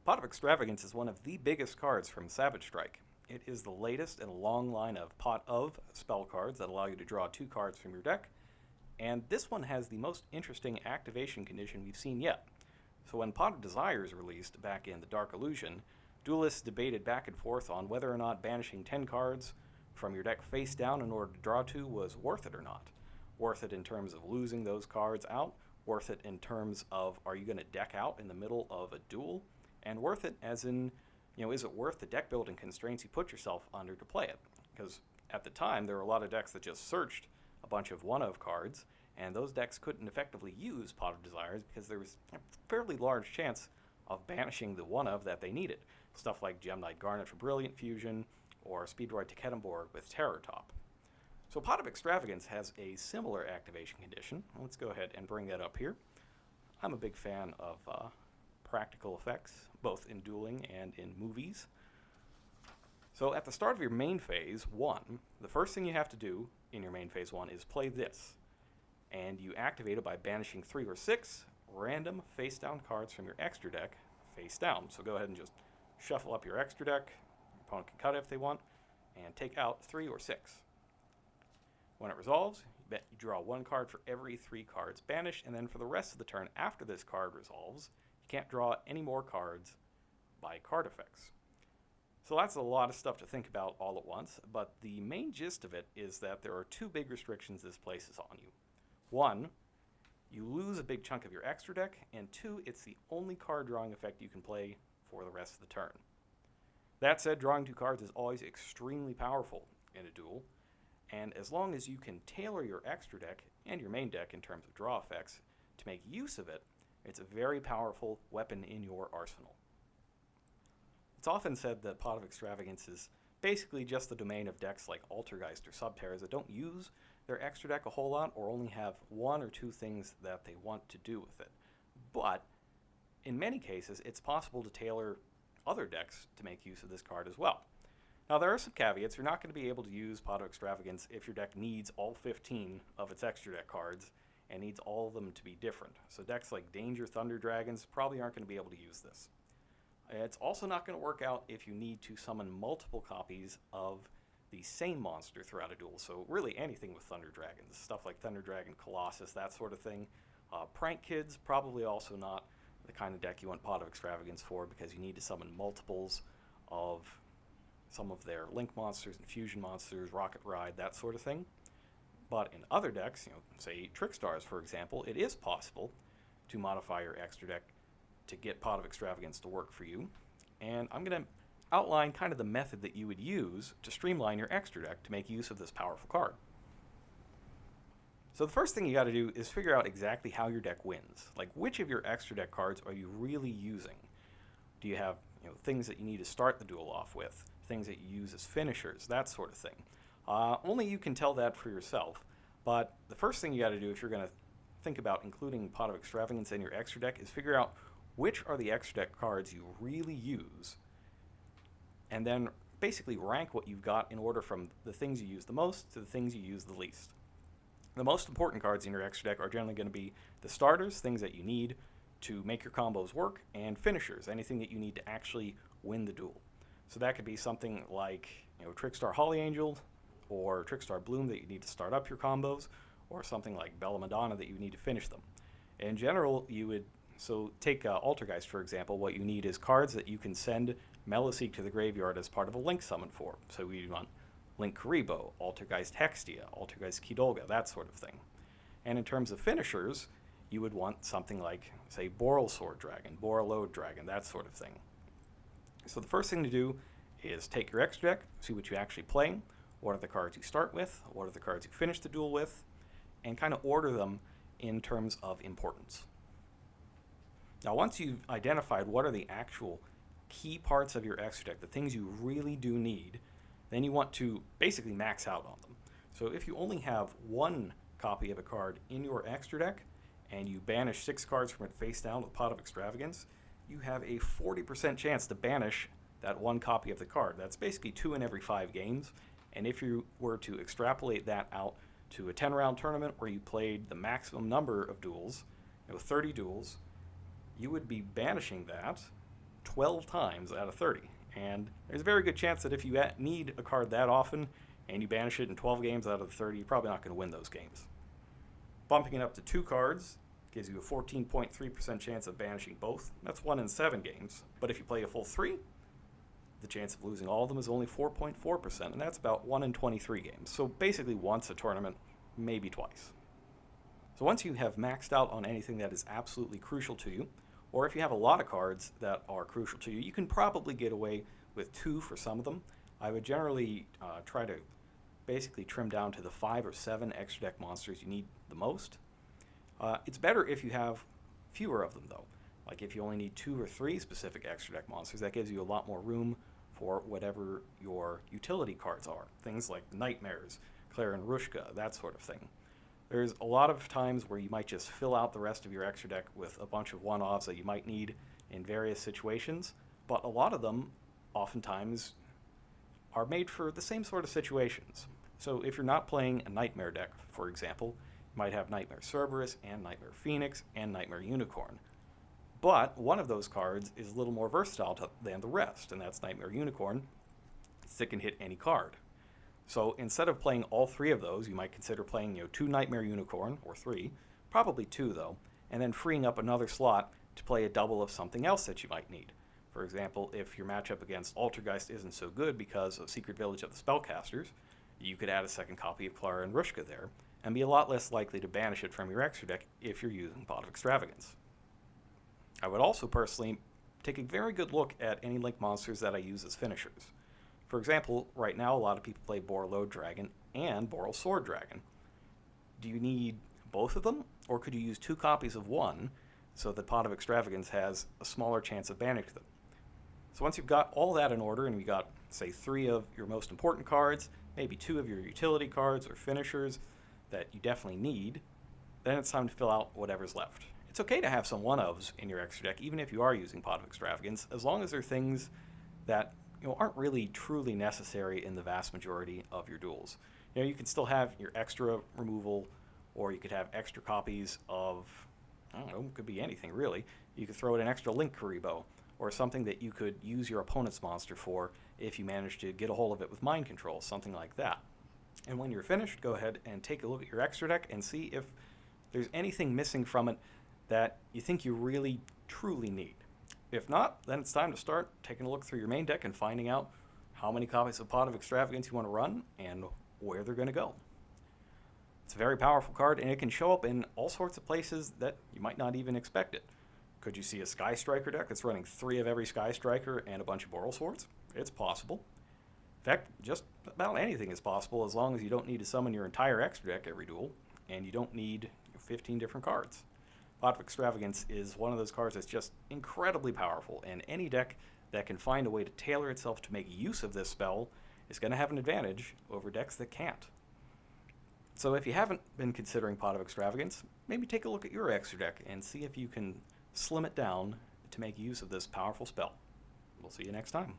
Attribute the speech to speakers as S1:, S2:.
S1: Pot of Extravagance is one of the biggest cards from Savage Strike. It is the latest in a long line of Pot of spell cards that allow you to draw 2 cards from your deck, and this one has the most interesting activation condition we've seen yet. So when Pot of Desires released back in the Dark Illusion, duelists debated back and forth on whether or not banishing 10 cards from your deck face down in order to draw 2 was worth it or not. Worth it in terms of losing those cards out, worth it in terms of are you going to deck out in the middle of a duel, and worth it as in, is it worth the deck building constraints you put yourself under to play it? Because at the time, there were a lot of decks that just searched a bunch of one-of cards, and those decks couldn't effectively use Pot of Desires because there was a fairly large chance of banishing the one-of that they needed. Stuff like Gem Knight Garnet for Brilliant Fusion, or Speedroid to Ketemborg with Terror Top. So Pot of Extravagance has a similar activation condition. Let's go ahead and bring that up here. I'm a big fan of practical effects, both in dueling and in movies. So at the start of your main phase 1, the first thing you have to do in your main phase 1 is play this. And you activate it by banishing 3 or 6 random face-down cards from your extra deck face down. So go ahead and just shuffle up your extra deck. Your opponent can cut it if they want, and take out 3 or 6. When it resolves, you draw 1 card for every 3 cards banished, and then for the rest of the turn after this card resolves, you can't draw any more cards by card effects. So that's a lot of stuff to think about all at once, but the main gist of it is that there are 2 big restrictions this places on you. 1, you lose a big chunk of your extra deck, and 2, it's the only card drawing effect you can play for the rest of the turn. That said, drawing 2 cards is always extremely powerful in a duel, and as long as you can tailor your extra deck and your main deck in terms of draw effects to make use of it, it's a very powerful weapon in your arsenal. It's often said that Pot of Extravagance is basically just the domain of decks like Altergeist or Subterrors that don't use their extra deck a whole lot or only have 1 or 2 things that they want to do with it. But in many cases, it's possible to tailor other decks to make use of this card as well. Now, there are some caveats. You're not going to be able to use Pot of Extravagance if your deck needs all 15 of its extra deck cards and needs all of them to be different. So decks like Danger Thunder Dragons probably aren't going to be able to use this. It's also not going to work out if you need to summon multiple copies of the same monster throughout a duel. So really anything with Thunder Dragons, stuff like Thunder Dragon, Colossus, that sort of thing. Prank Kids, probably also not the kind of deck you want Pot of Extravagance for because you need to summon multiples of some of their Link monsters and Fusion monsters, Rocket Ride, that sort of thing. But in other decks, say Trickstars, for example, it is possible to modify your extra deck to get Pot of Extravagance to work for you. And I'm going to outline kind of the method that you would use to streamline your extra deck to make use of this powerful card. So the first thing you got to do is figure out exactly how your deck wins. Like, which of your extra deck cards are you really using? Do you have things that you need to start the duel off with, things that you use as finishers, that sort of thing? Only you can tell that for yourself, but the first thing you got to do if you're going to think about including Pot of Extravagance in your extra deck is figure out which are the extra deck cards you really use, and then basically rank what you've got in order from the things you use the most to the things you use the least. The most important cards in your extra deck are generally going to be the starters, things that you need to make your combos work, and finishers, anything that you need to actually win the duel. So that could be something like Trickstar Holly Angel, or Trickstar Bloom that you need to start up your combos, or something like Bella Madonna that you need to finish them. In general, you would, so take Altergeist for example, what you need is cards that you can send Meliseek to the graveyard as part of a Link summon for. So we want Link Karibo, Altergeist Hextia, Altergeist Kidolga, that sort of thing. And in terms of finishers, you would want something like, say, Boral Sword Dragon, Borreload Dragon, that sort of thing. So the first thing to do is take your extra deck, see what you're actually playing, what are the cards you start with, what are the cards you finish the duel with, and kind of order them in terms of importance. Now, once you've identified what are the actual key parts of your extra deck, the things you really do need, then you want to basically max out on them. So if you only have 1 copy of a card in your extra deck, and you banish 6 cards from it face down with Pot of Extravagance, you have a 40% chance to banish that 1 copy of the card. That's basically 2 in every 5 games. And if you were to extrapolate that out to a 10-round tournament where you played the maximum number of duels, 30 duels, you would be banishing that 12 times out of 30. And there's a very good chance that if you need a card that often and you banish it in 12 games out of the 30, you're probably not going to win those games. Bumping it up to 2 cards gives you a 14.3% chance of banishing both. That's 1 in 7 games. But if you play a full 3, the chance of losing all of them is only 4.4%, and that's about 1 in 23 games. So basically once a tournament, maybe twice. So once you have maxed out on anything that is absolutely crucial to you, or if you have a lot of cards that are crucial to you, you can probably get away with 2 for some of them. I would generally try to basically trim down to the 5 or 7 extra deck monsters you need the most. It's better if you have fewer of them, though. Like if you only need 2 or 3 specific extra deck monsters, that gives you a lot more room for whatever your utility cards are. Things like Nightmares, Claire and Rushka, that sort of thing. There's a lot of times where you might just fill out the rest of your extra deck with a bunch of one-offs that you might need in various situations, but a lot of them oftentimes are made for the same sort of situations. So if you're not playing a Nightmare deck, for example, you might have Nightmare Cerberus and Nightmare Phoenix and Nightmare Unicorn. But one of those cards is a little more versatile than the rest, and that's Nightmare Unicorn, since it can hit any card. So instead of playing all 3 of those, you might consider playing 2 Nightmare Unicorn, or 3, probably 2 though, and then freeing up another slot to play a double of something else that you might need. For example, if your matchup against Altergeist isn't so good because of Secret Village of the Spellcasters, you could add a second copy of Clara and Rushka there, and be a lot less likely to banish it from your extra deck if you're using Pot of Extravagance. I would also personally take a very good look at any link monsters that I use as finishers. For example, right now a lot of people play Borreload Dragon and Boral Sword Dragon. Do you need both of them, or could you use 2 copies of one so that Pot of Extravagance has a smaller chance of banishing them? So once you've got all that in order and you've got, say, 3 of your most important cards, maybe 2 of your utility cards or finishers that you definitely need, then it's time to fill out whatever's left. It's okay to have some one-ofs in your extra deck, even if you are using Pot of Extravagance, as long as they're things that aren't really truly necessary in the vast majority of your duels. You can still have your extra removal, or you could have extra copies of, I don't know, it could be anything really. You could throw in an extra Link Karibo, or something that you could use your opponent's monster for if you manage to get a hold of it with mind control, something like that. And when you're finished, go ahead and take a look at your extra deck and see if there's anything missing from it that you think you really, truly need. If not, then it's time to start taking a look through your main deck and finding out how many copies of Pot of Extravagance you want to run and where they're going to go. It's a very powerful card, and it can show up in all sorts of places that you might not even expect it. Could you see a Sky Striker deck that's running 3 of every Sky Striker and a bunch of Boral Swords? It's possible. In fact, just about anything is possible as long as you don't need to summon your entire extra deck every duel, and you don't need 15 different cards. Pot of Extravagance is one of those cards that's just incredibly powerful, and any deck that can find a way to tailor itself to make use of this spell is going to have an advantage over decks that can't. So if you haven't been considering Pot of Extravagance, maybe take a look at your extra deck and see if you can slim it down to make use of this powerful spell. We'll see you next time.